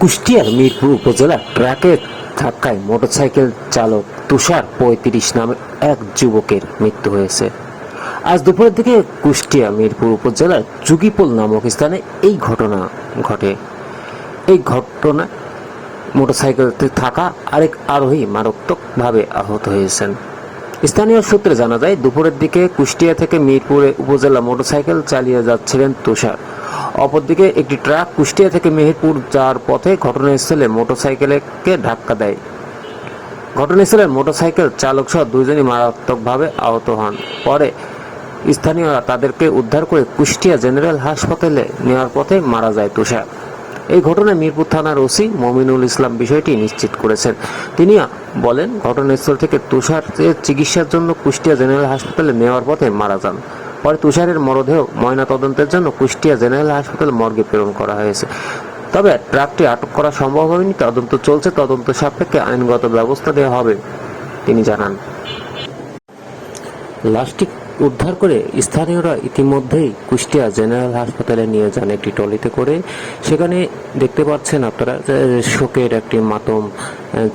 কুষ্টিয়ার মিরপুর উপজেলার ট্রাকের ধাক্কায় মোটরসাইকেল চালক তুষার ৩৫ নামের এক যুবকের মৃত্যু হয়েছে। আজ দুপুরের দিকে কুষ্টিয়া মিরপুর উপজেলার যুগীপোল নামক স্থানে এই ঘটনা ঘটে। এই ঘটনায় মোটরসাইকেলতে থাকা আরেক আরোহী মারাত্মকভাবে আহত হয়েছেন। স্থানীয় সূত্রে জানা যায়, দুপুরের দিকে কুষ্টিয়া থেকে মিরপুরে উপজেলা মোটরসাইকেল চালিয়ে যাচ্ছিলেন তুষার। অপরদিকে একটি ট্রাক কুষ্টিয়া থেকে মেহেরপুর যাওয়ার পথে ঘটনাস্থলে মোটরসাইকেলকে ধাক্কা দেয়। ঘটনাস্থলে মোটরসাইকেল চালক সহ দুইজনই মারাত্মকভাবে আহত হন। পরে স্থানীয়রা তাদেরকে উদ্ধার করে কুষ্টিয়া জেনারেল হাসপাতালে নেওয়ার পথে মারা যায় তুষার। এই ঘটনায় মিরপুর থানার ওসি মমিনুল ইসলাম বিষয়টি নিশ্চিত করেছেন। তিনি বলেন, ঘটনাস্থল থেকে তুষারের চিকিৎসার জন্য কুষ্টিয়া জেনারেল হাসপাতালে নেওয়ার পথে মারা যান। পরে তুষারের মরদেহ ময়নাতদন্তের জন্য কুষ্টিয়া জেনারেল হাসপাতাল মর্গে প্রেরণ করা হয়েছে। তবে ট্রাকটি আটক করা সম্ভব হয়নি। তদন্ত চলছে, তদন্ত সাপেক্ষে আইনগত ব্যবস্থা দেওয়া হবে, তিনি জানান। লাশটি উদ্ধার করে স্থানীয়রা ইতিমধ্যেই কুষ্টিয়া জেনারেল হাসপাতালে নিয়ে যান একটি ট্রলিতে করে। সেখানে দেখতে পাচ্ছেন আপনারা শোকের একটি মাতম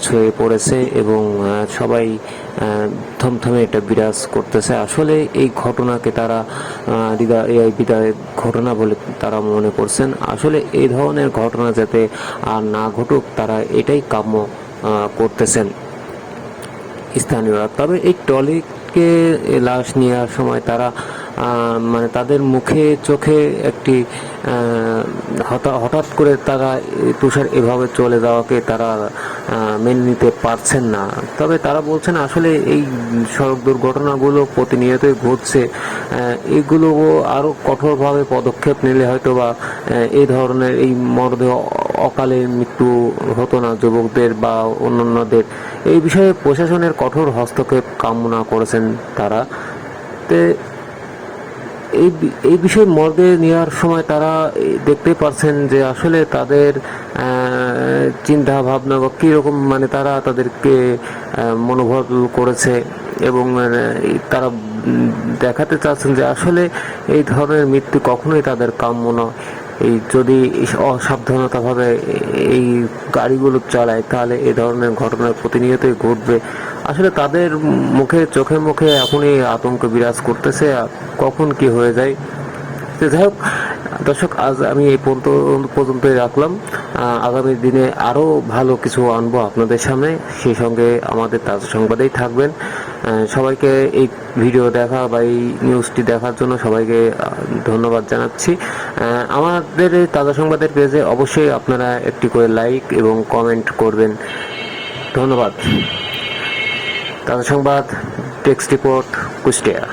ছড়িয়ে পড়েছে এবং সবাই থমথমে এটা বিরাজ করতেছে। আসলে এই ঘটনাকে তারা বিদায় ঘটনা বলে তারা মনে করছেন। আসলে এই ধরনের ঘটনা যাতে আর না ঘটুক, তারা এটাই কাম্য করতেছেন স্থানীয়রা। তবে এই ট্রলিকে লাশ নেওয়ার সময় তারা মানে তাদের মুখে চোখে একটি হঠাৎ করে তারা তুষার এভাবে চলে যাওয়াকে তারা মেনে নিতে পারছেন না। তবে তারা বলছেন, আসলে এই সড়ক দুর্ঘটনাগুলো প্রতিনিয়তই ঘটছে। এগুলো আরও কঠোরভাবে পদক্ষেপ নিলে হয়তো বা এই ধরনের এই মরদেহ অকালে মৃত্যু হতো না যুবকদের বা অন্যান্যদের। এই বিষয়ে প্রশাসনের কঠোর হস্তক্ষেপ কামনা করেছেন তারা। এই বিষয়ে মর্গে নেওয়ার সময় তারা দেখতে পাচ্ছেন যে আসলে তাদের চিন্তা ভাবনা বা কীরকম, মানে তারা তাদেরকে মনোভাব করেছে এবং তারা দেখাতে চাচ্ছেন যে আসলে এই ধরনের মৃত্যু কখনোই তাদের কাম্য নয়। এই যদি অসাবধানতাভাবে এই গাড়িগুলো চালায়, তাহলে এই ধরনের ঘটনা প্রতিনিয়তই ঘটবে। আসলে তাদের চোখে মুখে এখনই আতঙ্ক বিরাজ করতেছে, কখন কি হয়ে যায়। যাই হোক দর্শক, আজ আমি এই পর্যন্তই রাখলাম। আগামী দিনে আরও ভালো কিছু আনবো আপনাদের সামনে। সেই সঙ্গে আমাদের তাজা সংবাদেই থাকবেন। সবাইকে এই ভিডিও দেখা বা এই নিউজটি দেখার জন্য সবাইকে ধন্যবাদ জানাচ্ছি। আমাদের এই তাজা সংবাদের পেজে অবশ্যই আপনারা একটি করে লাইক এবং কমেন্ট করবেন। ধন্যবাদ। তাজা সংবাদ, টেক্সট রিপোর্ট, কুষ্টিয়া।